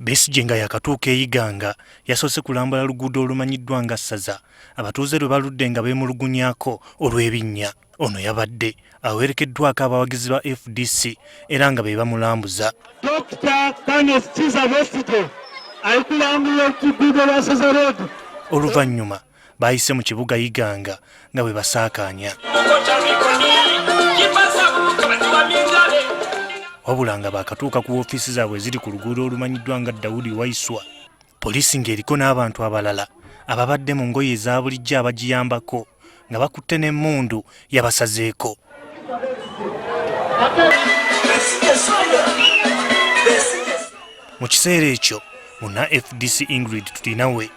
Besigye nga yakatuuka e Iganga yasoose kulambula luguudo olumanyiddwa nga Ssaza abatuuze lwe baludde nga beemulugunyaako olw'ebinnya. Ono yabadde awerekeddwako abawagizi ba FDC era nga be bamulambuza. Oluvannyuma baayise mu kibuga Iganga nga bwe basaakaanya. Wabula nga baakatuuka ku woofiisi zaabwe ziri ku luguudo olumanyiddwa nga Dawudi Waiswa. Poliisi ng'eriko n'abantu abalala ababadde mu ngoye eza bulijjo abagiyambako nga bakutte n'emmundu yabasazeeko. Mu kiseera ekyo munna FDC Ingrid Tutinawe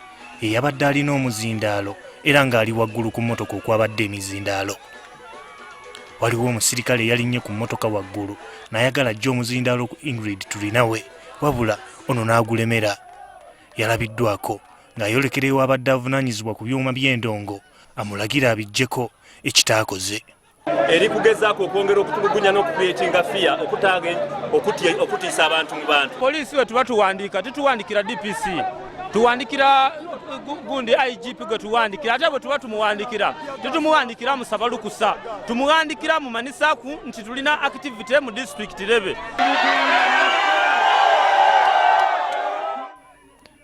yabadde alina omuzindaalo era ng'ali waggulu ku mmotoka okwabadde emizindaalo. Waliwo omusirikale yalinnye ku mmotoka waggulu n'ayagala ajja omuzindaalo ku Ingrid Tutinawe, wabula ono n'agulemera. Yalabiddwako ng'ayolekerewo abadde avunaanyizibwa ku byuma by'endongo amulagira abiggyeko ekitaakoze. Eri kugezaako okwongera okutulugunya n'okukuyetinga fiya okutiisa abantu mu bantu. Poliisi we tuba tuwandiika tituwandikira DPC, tuwandikira gundi IGP gwe tuwandikira, ate bwe tuba tumuwandikira tetumuwandikira musaba lukusa, tumuwandikira mu manisaaku nti tulina activity mu district lebe.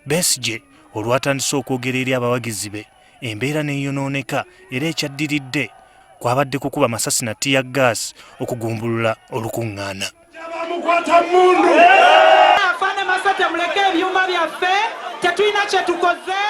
Besigye olwatandise okwogera eri abawagizi be embeera n'eyonooneka era ekyaddiridde kwabadde kukuba masasi na ttiyagaasi okugumbulula olukuŋŋaana. Afande Masate muleke ebyuma byaffe tetulina kye tukoze.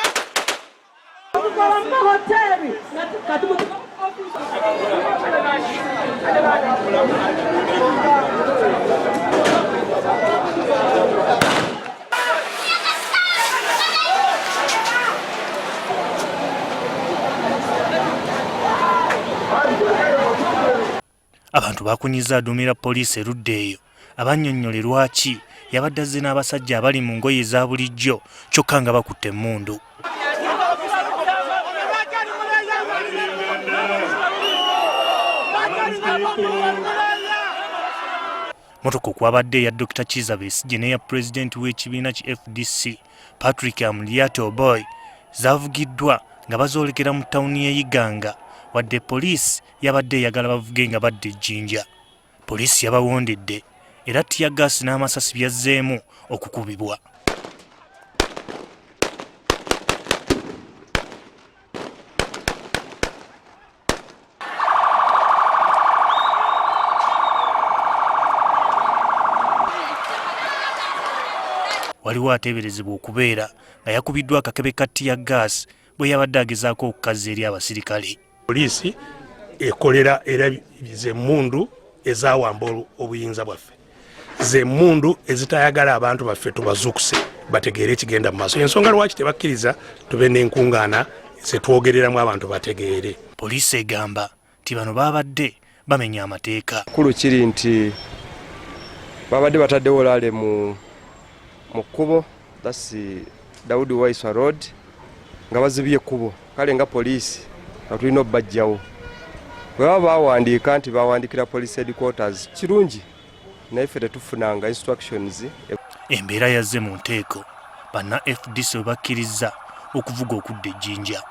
Abantu bakunyiza aduumira poliisi erudda eyo abannyonnyole lwaki yabadde azze n'abasajja abali mu ngoye eza bulijjo kyokka nga bakutte emmundu. Motoka okwabadde eya Dr. Kizza Besigye n'eya pulezidenti w'ekibiina ki FDC Patrick Amuriate Oboy zaavugiddwa nga bazoolekera mu ttawuni y'e Iganga, wadde poliisi yabadde eyagala bavuge nga badde ejjinja. Poliisi yabawondedde era ttiyagaasi n'amasasi byazzeemu okukubibwa. Waliwo ateeberezebwa okubeera nga yakubiddwa akakebe ka ttiyagaasi bwe yabadde agezaako okukazza eri abasirikale. Poliisi ekolera era z'emmundu ezawamba obuyinza bwaffe, z'emmundu ezitayagala abantu baffe tubazuukuse bategeere ekigenda mu maaso. Ensonga lwaki tebakkiriza tube n'enkung'aana zetwogereramu abantu bategeere. Poliisi egamba nti bano babadde bamenya amateeka. Kulu kiri nti babadde bataddewo olaale mu kkubo, that's Dawudi Waiswa Road, nga bazibye ekkubo. Kale nga poliisi tulina obbajjawo. Bwe baba bawandiika nti bawandiikira police headquarters kirungi, naye ffe tetufunanga instructions. Embeera yazze mu nteeko banna FDC bwe bakkiriza okuvuga okudda ejjinja.